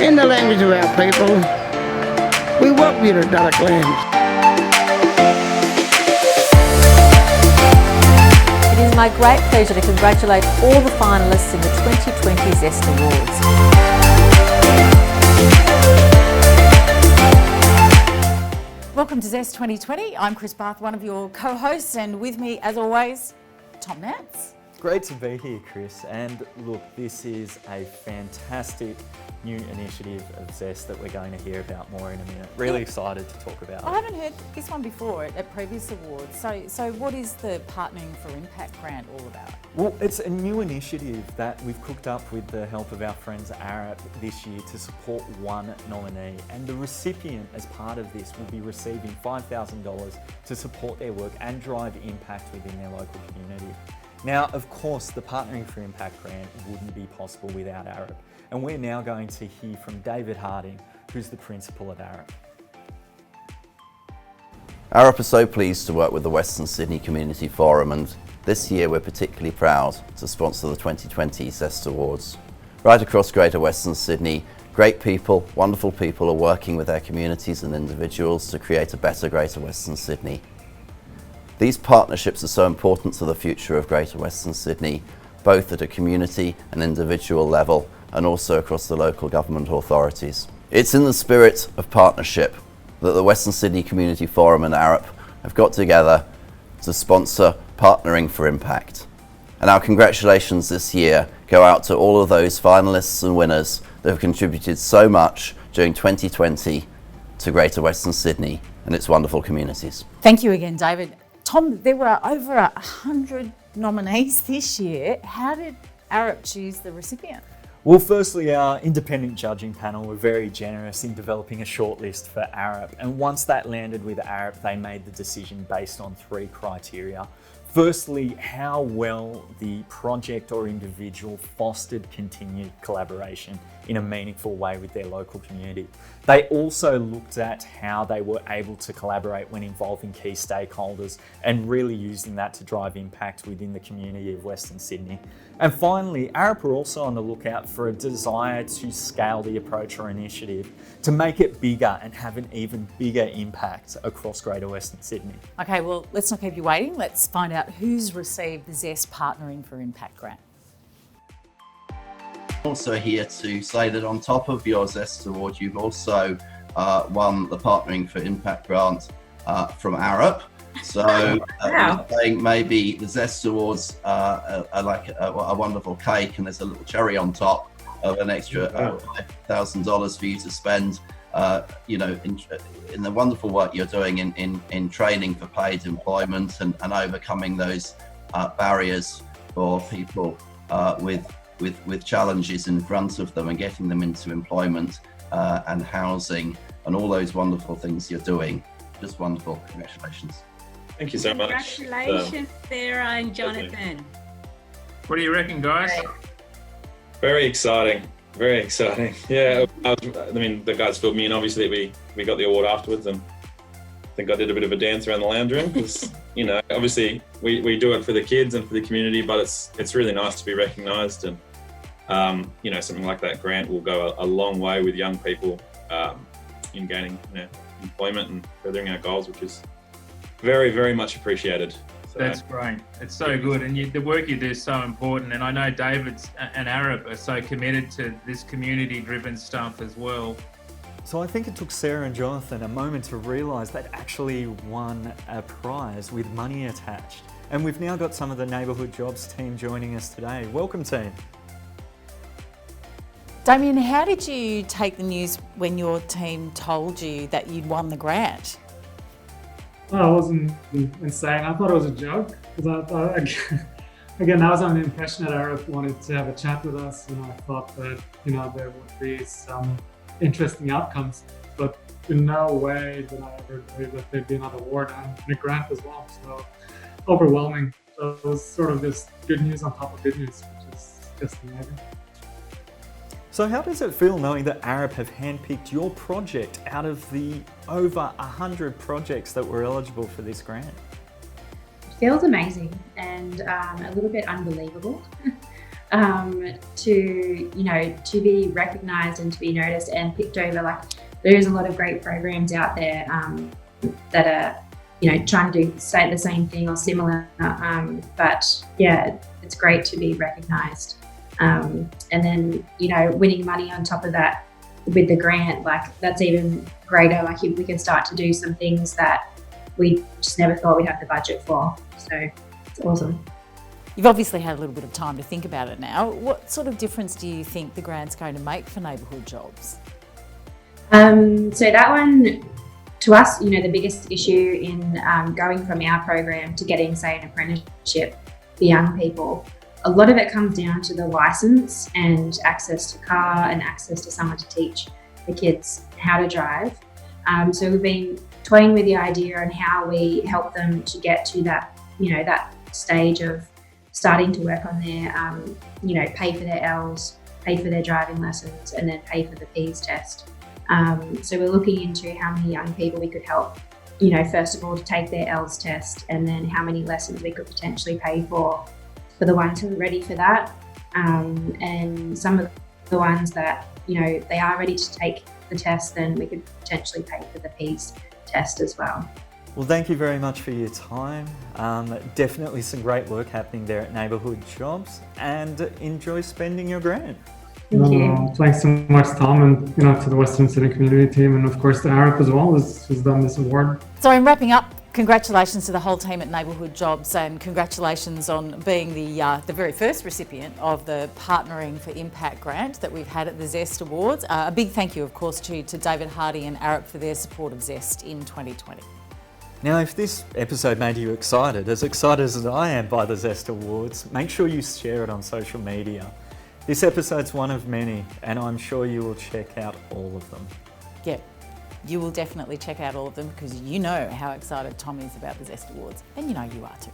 In the language of our people, we welcome you to Duddock Lands. It is my great pleasure to congratulate all the finalists in the 2020 ZEST Awards. Welcome to ZEST 2020. I'm Chris Barth, one of your co-hosts, and with me, as always, Tom Nance. Great to be here, Chris. And look, this is a fantastic new initiative of ZEST that we're going to hear about more in a minute. Really excited to talk about it. I haven't heard this one before at previous awards. So what is the Partnering for Impact grant all about? Well, it's a new initiative that we've cooked up with the help of our friends at ARUP this year to support one nominee. And the recipient, as part of this, will be receiving $5,000 to support their work and drive impact within their local community. Now, of course, the Partnering for Impact grant wouldn't be possible without ARUP. And we're now going to hear from David Harding, who's the principal at ARUP. ARUP are so pleased to work with the Western Sydney Community Forum, and this year we're particularly proud to sponsor the 2020 ZEST Awards. Right across Greater Western Sydney, great people, wonderful people are working with their communities and individuals to create a better Greater Western Sydney. These partnerships are so important to the future of Greater Western Sydney, both at a community and individual level, and also across the local government authorities. It's in the spirit of partnership that the Western Sydney Community Forum and ARUP have got together to sponsor Partnering for Impact. And our congratulations this year go out to all of those finalists and winners that have contributed so much during 2020 to Greater Western Sydney and its wonderful communities. Thank you again, David. Tom, there were over 100 nominees this year. How did ARUP choose the recipient? Well, firstly, our independent judging panel were very generous in developing a shortlist for ARUP. And once that landed with ARUP, they made the decision based on 3 criteria. Firstly, how well the project or individual fostered continued collaboration in a meaningful way with their local community. They also looked at how they were able to collaborate when involving key stakeholders and really using that to drive impact within the community of Western Sydney. And finally, ARUP are also on the lookout for a desire to scale the approach or initiative to make it bigger and have an even bigger impact across Greater Western Sydney. Okay, well, let's not keep you waiting. Let's find out who's received the ZEST Partnering for Impact grant. Also here to say that on top of your ZEST Award, you've also won the Partnering for Impact grant from ARUP. So I think maybe the ZEST Awards are like a wonderful cake, and there's a little cherry on top of an extra $5,000 for you to spend, in the wonderful work you're doing in training for paid employment and overcoming those barriers for people with challenges in front of them and getting them into employment and housing and all those wonderful things you're doing. Just wonderful. Congratulations. Thank you so much. Congratulations, Sarah and Jonathan. What do you reckon, guys? Very exciting. Very exciting. Yeah, I mean, the guys filled me in. Obviously, we got the award afterwards, and I think I did a bit of a dance around the lounge room because, obviously we do it for the kids and for the community, but it's really nice to be recognised, and something like that grant will go a long way with young people in gaining employment and furthering our goals, which is very, very much appreciated. So. That's great. It's so good, and the work you do is so important. And I know David's and ARUP are so committed to this community-driven stuff as well. So I think it took Sarah and Jonathan a moment to realise they'd actually won a prize with money attached. And we've now got some of the Neighbourhood Jobs team joining us today. Welcome, team. Damien, how did you take the news when your team told you that you'd won the grant? Well, it wasn't insane. I thought it was a joke because I thought, again, I was under the impression that ARUP wanted to have a chat with us, and I thought that there would be some interesting outcomes, but in no way did I ever believe that there'd be another award and a grant as well. So overwhelming. So it was sort of just good news on top of good news, which is just amazing. So how does it feel knowing that ARUP have handpicked your project out of the over 100 projects that were eligible for this grant? It feels amazing and a little bit unbelievable. to be recognised and to be noticed and picked over. Like, there is a lot of great programs out there that are trying to say the same thing or similar, but yeah, it's great to be recognised. And then winning money on top of that with the grant, like, that's even greater. Like, we can start to do some things that we just never thought we'd have the budget for. So it's awesome. You've obviously had a little bit of time to think about it now. What sort of difference do you think the grant's going to make for neighbourhood jobs? So that one, to us, the biggest issue in going from our program to getting, say, an apprenticeship for young people, a lot of it comes down to the licence and access to car and access to someone to teach the kids how to drive. So we've been toying with the idea on how we help them to get to that, that stage of starting to work on their, pay for their L's, pay for their driving lessons, and then pay for the P's test. So we're looking into how many young people we could help, first of all, to take their L's test, and then how many lessons we could potentially pay for the ones who are ready for that. And some of the ones that, they are ready to take the test, then we could potentially pay for the P's test as well. Well, thank you very much for your time. Definitely some great work happening there at Neighbourhood Jobs, and enjoy spending your grant. Thank you. Thanks so much, Tom, and to the Western Sydney community team, and of course to ARUP as well, who's done this award. So in wrapping up, congratulations to the whole team at Neighbourhood Jobs, and congratulations on being the very first recipient of the Partnering for Impact grant that we've had at the ZEST Awards. A big thank you, of course, to David Hardy and ARUP for their support of ZEST in 2020. Now, if this episode made you excited as I am by the ZEST Awards, make sure you share it on social media. This episode's one of many, and I'm sure you will check out all of them. Yeah, you will definitely check out all of them, because you know how excited Tom is about the ZEST Awards, and you know you are too.